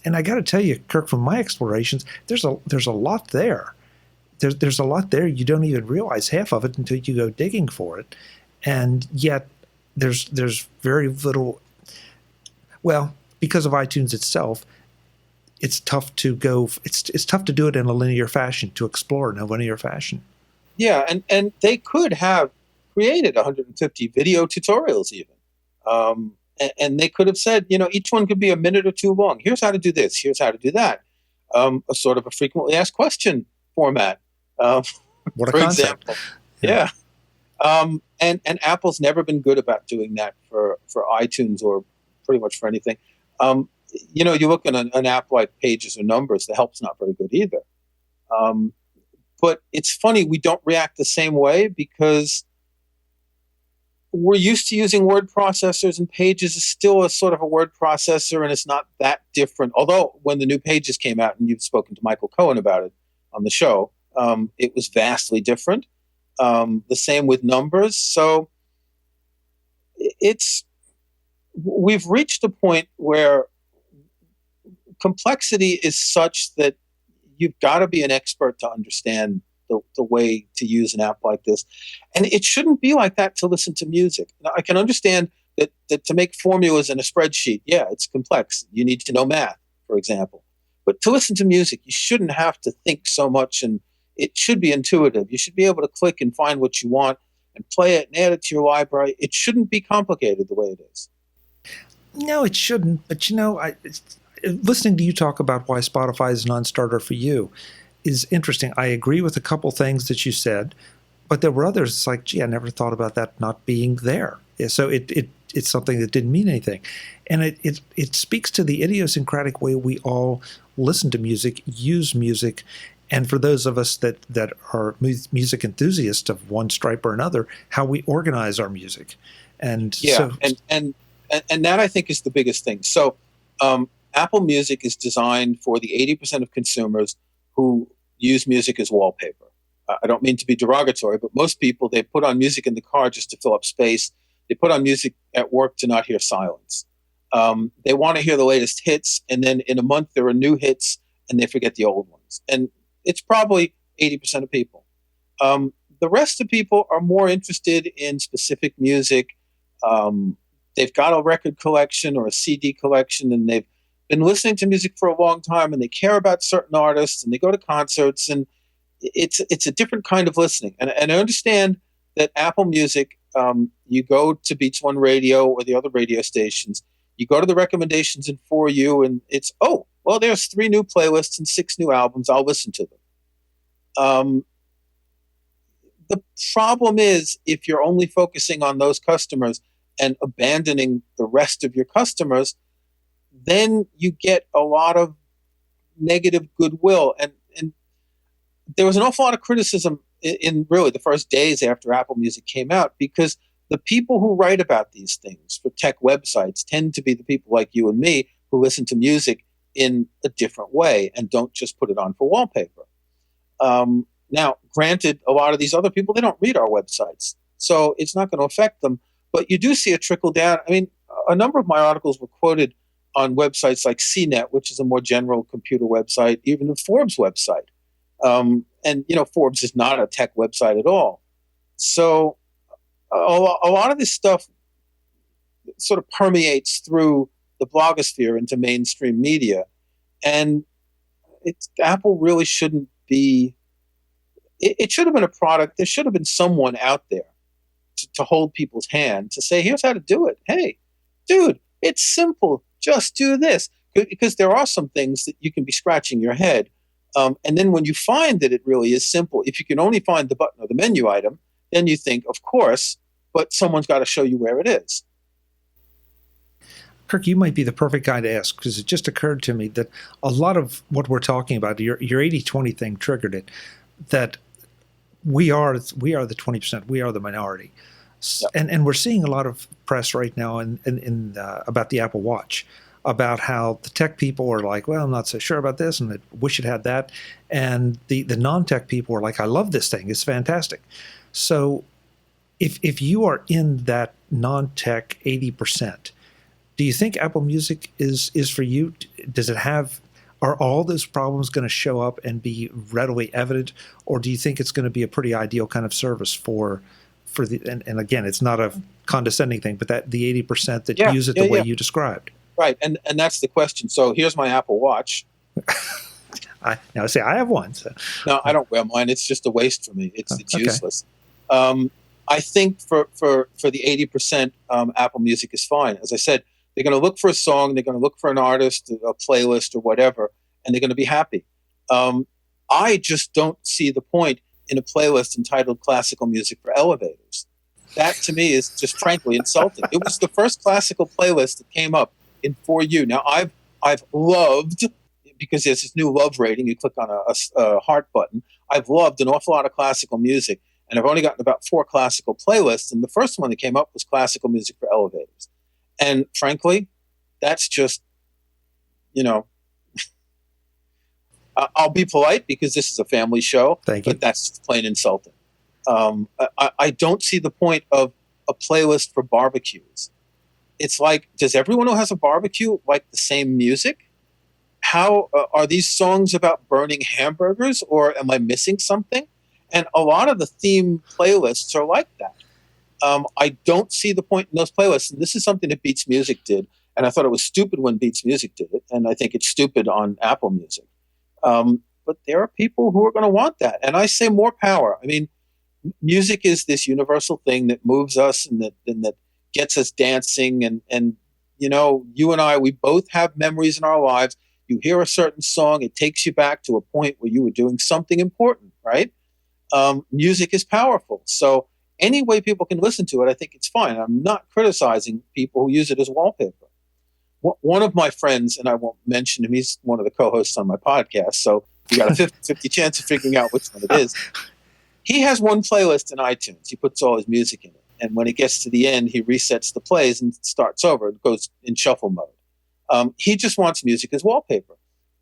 And I got to tell you, Kirk, from my explorations, there's a lot there. There's a lot there. You don't even realize half of it until you go digging for it, and yet there's very little. Well, because of iTunes itself, it's tough to go. It's tough to do it in a linear fashion, to explore in a linear fashion. Yeah, and they could have created 150 video tutorials even. And they could have said, each one could be a minute or 2 long. Here's how to do this. Here's how to do that. a sort of a frequently asked question format. What a for concept. example. Yeah. And Apple's never been good about doing that for iTunes or pretty much for anything. You look at an app like Pages or Numbers, the help's not very good either. But it's funny, we don't react the same way because we're used to using word processors, and Pages is still a sort of a word processor, and it's not that different. Although when the new Pages came out, and you've spoken to Michael Cohen about it on the show, it was vastly different. The same with Numbers. So we've reached a point where complexity is such that you've got to be an expert to understand the way to use an app like this. And it shouldn't be like that to listen to music. Now, I can understand that to make formulas in a spreadsheet, yeah, it's complex. You need to know math, for example. But to listen to music, you shouldn't have to think so much, and it should be intuitive. You should be able to click and find what you want and play it and add it to your library. It shouldn't be complicated the way it is. No, it shouldn't. But, listening to you talk about why Spotify is a non-starter for you is interesting. I agree with a couple things that you said, but there were others. It's like, gee, I never thought about that not being there. So it's something that didn't mean anything. And it speaks to the idiosyncratic way we all listen to music, use music, and for those of us that are music enthusiasts of one stripe or another, how we organize our music. And and that I think is the biggest thing. So Apple Music is designed for the 80% of consumers who use music as wallpaper. I don't mean to be derogatory, but most people, they put on music in the car just to fill up space. They put on music at work to not hear silence. They want to hear the latest hits, and then in a month there are new hits, and they forget the old ones. And it's probably 80% of people. The rest of people are more interested in specific music. They've got a record collection or a CD collection, and they've been listening to music for a long time, and they care about certain artists, and they go to concerts, and it's a different kind of listening. And I understand that Apple Music, you go to Beats One Radio or the other radio stations, you go to the recommendations in For You, and it's, oh, well, there's 3 new playlists and 6 new albums. I'll listen to them. The problem is, if you're only focusing on those customers and abandoning the rest of your customers, then you get a lot of negative goodwill. And there was an awful lot of criticism in really the first days after Apple Music came out, because the people who write about these things for tech websites tend to be the people like you and me who listen to music in a different way and don't just put it on for wallpaper. Now, granted, a lot of these other people, they don't read our websites, so it's not going to affect them. But you do see a trickle down. I mean, a number of my articles were quoted on websites like CNET, which is a more general computer website, even the Forbes website. And, Forbes is not a tech website at all. So a lot of this stuff sort of permeates through the blogosphere into mainstream media. And Apple really shouldn't be... It should have been a product. There should have been someone out there to hold people's hand, to say, here's how to do it. Hey, dude, it's simple. Just do this. Because there are some things that you can be scratching your head. And then when you find that it really is simple, if you can only find the button or the menu item, then you think, of course, but someone's got to show you where it is. Kirk, you might be the perfect guy to ask, because it just occurred to me that a lot of what we're talking about, your 80-20 thing triggered it, that we are the 20%, we are the minority. Yep. And we're seeing a lot of press right now in about the Apple Watch, about how the tech people are like, well, I'm not so sure about this, and I wish it had that. And the non-tech people are like, I love this thing. It's fantastic. So if you are in that non-tech 80%, do you think Apple Music is for you? Does it have... Are all those problems going to show up and be readily evident, or do you think it's going to be a pretty ideal kind of service for the? And again, it's not a condescending thing, but that the 80% that use it the way you described. Right, and that's the question. So here's my Apple Watch. I have one. So. No, I don't wear mine. It's just a waste for me. It's useless. I think for the 80%, Apple Music is fine. As I said, they're going to look for a song, they're going to look for an artist, a playlist, or whatever, and they're going to be happy. I just don't see the point in a playlist entitled Classical Music for Elevators. That to me is just frankly insulting. It was the first classical playlist that came up in For You. Now I've loved, because there's this new love rating, you click on a heart button. I've loved an awful lot of classical music, and I've only gotten about 4 classical playlists, and the first one that came up was Classical Music for Elevators. And frankly, that's just, I'll be polite because this is a family show, Thank you. but that's just plain insulting. I don't see the point of a playlist for barbecues. It's like, does everyone who has a barbecue like the same music? How are these songs about burning hamburgers, or am I missing something? And a lot of the theme playlists are like that. I don't see the point in those playlists. And this is something that Beats Music did. And I thought it was stupid when Beats Music did it. And I think it's stupid on Apple Music. But there are people who are going to want that. And I say more power. I mean, music is this universal thing that moves us and that gets us dancing. And you and I, we both have memories in our lives. You hear a certain song, it takes you back to a point where you were doing something important, right? Music is powerful. So any way people can listen to it, I think it's fine. I'm not criticizing people who use it as wallpaper. One of my friends, and I won't mention him, he's one of the co-hosts on my podcast, so you got a 50-50 chance of figuring out which one it is. He has one playlist in iTunes. He puts all his music in it. And when it gets to the end, he resets the plays and starts over. It goes in shuffle mode. He just wants music as wallpaper.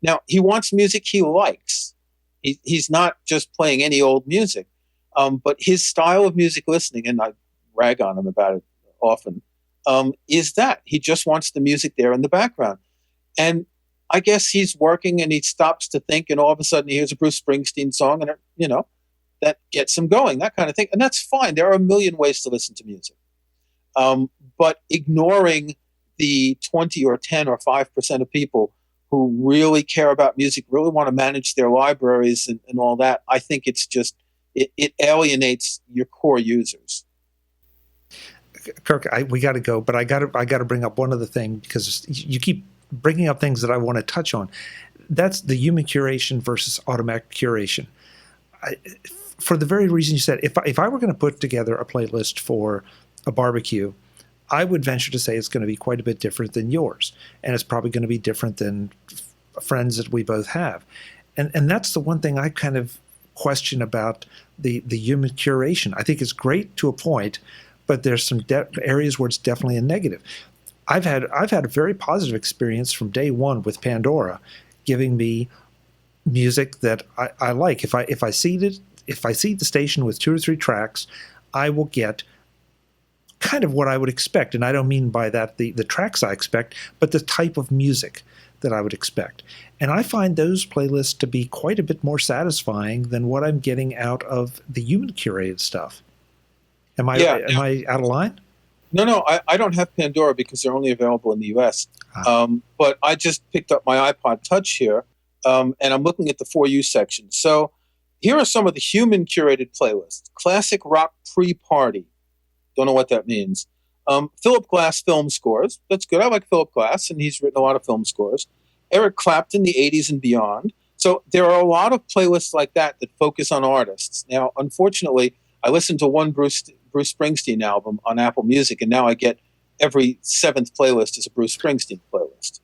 Now, he wants music he likes. He's not just playing any old music. But his style of music listening, and I rag on him about it often, is that he just wants the music there in the background. And I guess he's working and he stops to think, and all of a sudden he hears a Bruce Springsteen song, and that gets him going, that kind of thing. And that's fine. There are a million ways to listen to music. But ignoring the 20 or 10 or 5% of people who really care about music, really want to manage their libraries and all that, I think it's just, it alienates your core users. Kirk, we got to go, but I got to bring up one other thing, because you keep bringing up things that I want to touch on. That's the human curation versus automatic curation. For the very reason you said, if I were going to put together a playlist for a barbecue, I would venture to say it's going to be quite a bit different than yours, and it's probably going to be different than friends that we both have, and that's the one thing I kind of question about the human curation. I think it's great to a point, but there's some areas where it's definitely a negative. I've had a very positive experience from day one with Pandora, giving me music that I like. If I seed the station with 2 or 3 tracks, I will get kind of what I would expect. And I don't mean by that the tracks I expect, but the type of music that I would expect. And I find those playlists to be quite a bit more satisfying than what I'm getting out of the human curated stuff. Am I out of line? No, I don't have Pandora because they're only available in the US. But I just picked up my iPod Touch here, and I'm looking at the For You section. So here are some of the human curated playlists. Classic rock pre-party. Don't know what that means. Philip Glass film scores. That's good. I like Philip Glass, and he's written a lot of film scores. Eric Clapton, the 80s and beyond. So there are a lot of playlists like that focus on artists. Now, unfortunately, I listened to one Bruce Springsteen album on Apple Music, and now I get every 7th playlist is a Bruce Springsteen playlist.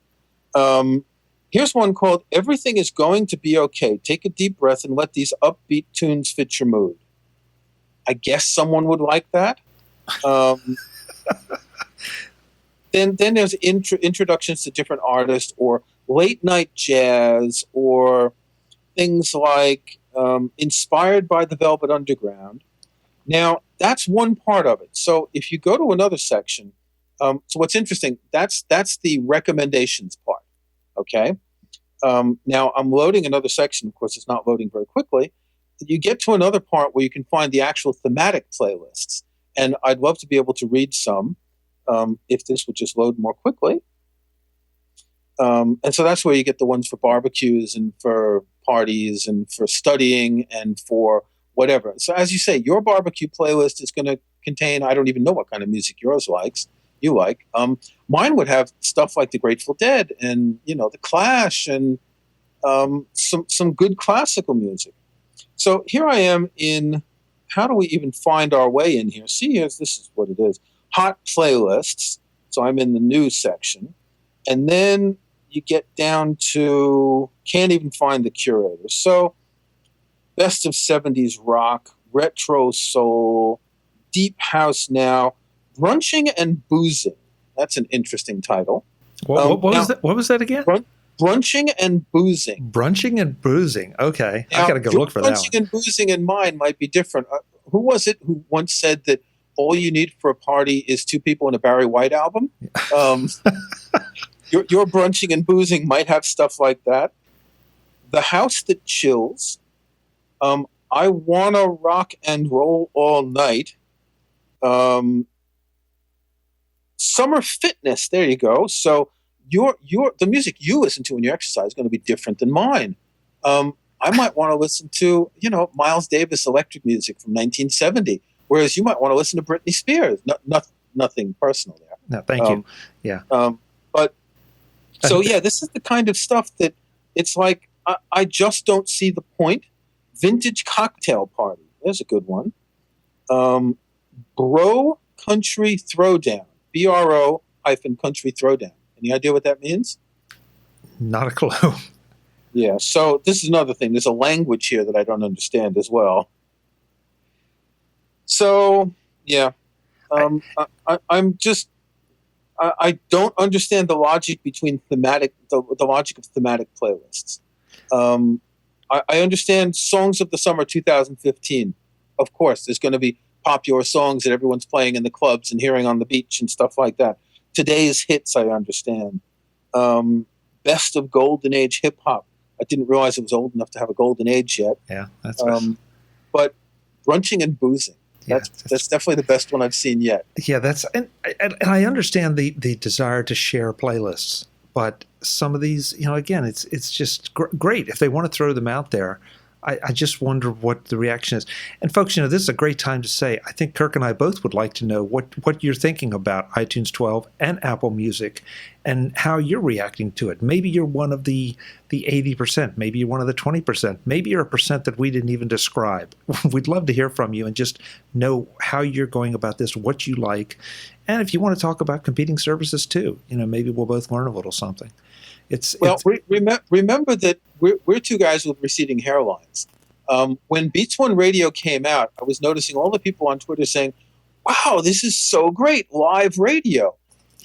Here's one called Everything is Going to Be Okay. Take a deep breath and let these upbeat tunes fit your mood. I guess someone would like that. Then there's introductions to different artists, or late night jazz, or things like inspired by the Velvet Underground. Now, that's one part of it. So if you go to another section, so what's interesting, that's the recommendations part, okay? Now, I'm loading another section. Of course, it's not loading very quickly. You get to another part where you can find the actual thematic playlists. And I'd love to be able to read some if this would just load more quickly. And so that's where you get the ones for barbecues and for parties and for studying and for whatever. So as you say, your barbecue playlist is going to contain, I don't even know what kind of music yours likes. You like. Mine would have stuff like the Grateful Dead and, The Clash and some good classical music. So here I am in, how do we even find our way in here? See, this is what it is. Hot playlists. So I'm in the news section. And then you get down to, can't even find the curators. So best of 70s rock, retro soul, deep house now, brunching and boozing. That's an interesting title. What was that again? Brunching and boozing. Brunching and boozing. Okay. Now, I got to go look for that one. Brunching and boozing in mine might be different. Who was it who once said that all you need for a party is two people in a Barry White album? Your brunching and boozing might have stuff like that. The House That Chills. I Wanna Rock and Roll All Night. Summer Fitness. There you go. So the music you listen to when you exercise is going to be different than mine. I might want to listen to, Miles Davis electric music from 1970, whereas you might want to listen to Britney Spears. Nothing personal there. No, thank you. Yeah. This is the kind of stuff that it's like, I just don't see the point. Vintage Cocktail Party. There's a good one. Bro Country Throwdown. BRO-Country Throwdown. Any idea what that means? Not a clue. Yeah, so this is another thing. There's a language here that I don't understand as well. So, yeah. I don't understand the logic between the logic of thematic playlists. I understand Songs of the Summer 2015. Of course, there's going to be popular songs that everyone's playing in the clubs and hearing on the beach and stuff like that. Today's hits, I understand. Best of Golden Age hip hop. I didn't realize it was old enough to have a golden age yet. Yeah, that's but brunching and boozing. That's definitely the best one I've seen yet. Yeah, and I understand the desire to share playlists, but some of these, again, it's just great if they want to throw them out there. I just wonder what the reaction is. And folks, this is a great time to say, I think Kirk and I both would like to know what you're thinking about iTunes 12 and Apple Music and how you're reacting to it. Maybe you're one of the 80%. Maybe you're one of the 20%. Maybe you're a percent that we didn't even describe. We'd love to hear from you and just know how you're going about this, what you like. And if you want to talk about competing services too, maybe we'll both learn a little something. Remember that we're two guys with receding hairlines. When Beats One Radio came out, I was noticing all the people on Twitter saying, "Wow, this is so great, live radio."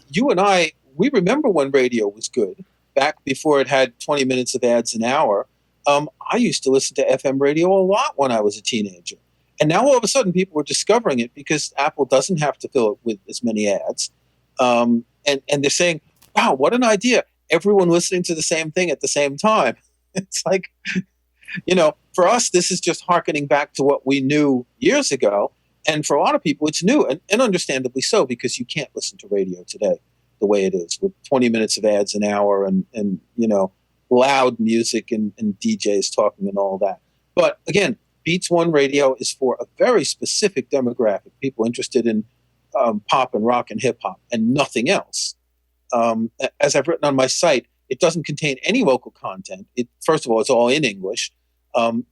You and we remember when radio was good, back before it had 20 minutes of ads an hour. I used to listen to FM radio a lot when I was a teenager. And now all of a sudden people are discovering it because Apple doesn't have to fill it with as many ads. And they're saying, wow, what an idea. Everyone listening to the same thing at the same time. It's like, for us, this is just hearkening back to what we knew years ago. And for a lot of people, it's new, and understandably so, because you can't listen to radio today the way it is, with 20 minutes of ads an hour and loud music and DJs talking and all that. But again, Beats One Radio is for a very specific demographic, people interested in pop and rock and hip hop and nothing else. As I've written on my site, it doesn't contain any local content. First of all, it's all in English.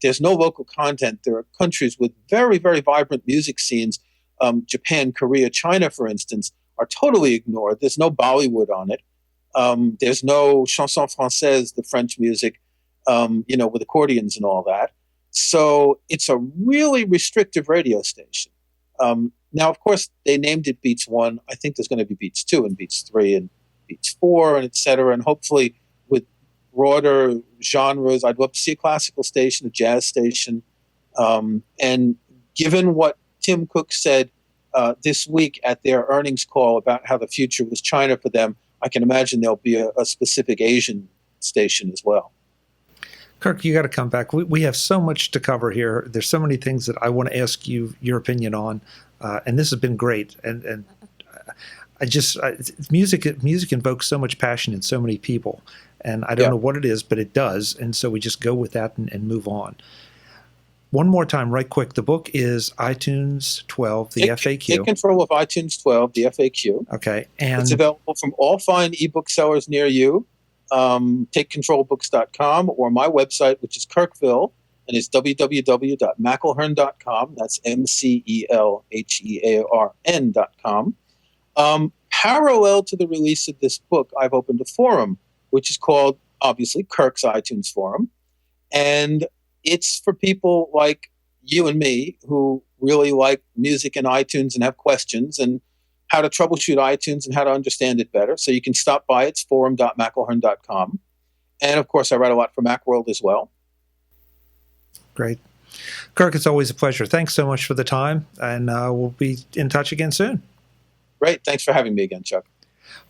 There's no local content. There are countries with very, very vibrant music scenes. Japan, Korea, China, for instance, are totally ignored. There's no Bollywood on it. There's no chanson française, the French music, with accordions and all that. So it's a really restrictive radio station. Now, of course, they named it Beats One. I think there's going to be Beats Two and Beats Three and Beats Four and et cetera. And hopefully with broader genres, I'd love to see a classical station, a jazz station. And given what Tim Cook said this week at their earnings call about how the future was China for them, I can imagine there'll be a specific Asian station as well. Kirk, you got to come back. We have so much to cover here. There's so many things that I want to ask you your opinion on, and this has been great. And music invokes so much passion in so many people, and I don't know what it is, but it does. And so we just go with that and move on. One more time, right quick. The book is iTunes 12, the FAQ. Take control of iTunes 12, the FAQ. Okay. And it's available from all fine ebook sellers near you. takecontrolbooks.com, or my website, which is Kirkville, and it's www.mcelhearn.com. That's MCELHEARN.com. Parallel to the release of this book, I've opened a forum, which is called, obviously, Kirk's iTunes Forum. And it's for people like you and me who really like music and iTunes and have questions and how to troubleshoot iTunes and how to understand it better. So you can stop by. It's forum.mcelhearn.com. And, of course, I write a lot for Macworld as well. Great. Kirk, it's always a pleasure. Thanks so much for the time, and we'll be in touch again soon. Great. Thanks for having me again, Chuck.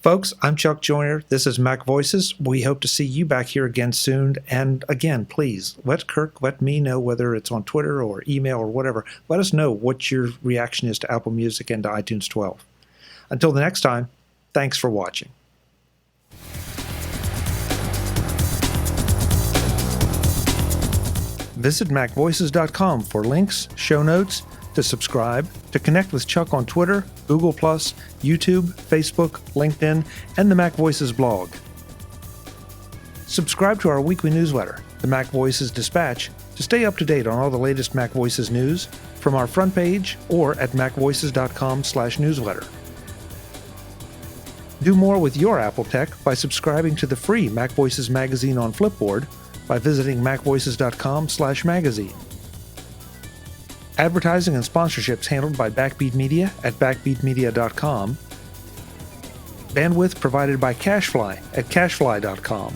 Folks, I'm Chuck Joyner. This is MacVoices. We hope to see you back here again soon. And again, please, let me know, whether it's on Twitter or email or whatever. Let us know what your reaction is to Apple Music and to iTunes 12. Until the next time, thanks for watching. Visit MacVoices.com for links, show notes, to subscribe, to connect with Chuck on Twitter, Google+, YouTube, Facebook, LinkedIn, and the MacVoices blog. Subscribe to our weekly newsletter, the MacVoices Dispatch, to stay up to date on all the latest MacVoices news from our front page or at macvoices.com/newsletter. Do more with your Apple tech by subscribing to the free MacVoices magazine on Flipboard by visiting macvoices.com/magazine. Advertising and sponsorships handled by Backbeat Media at backbeatmedia.com. Bandwidth provided by CacheFly at cachefly.com.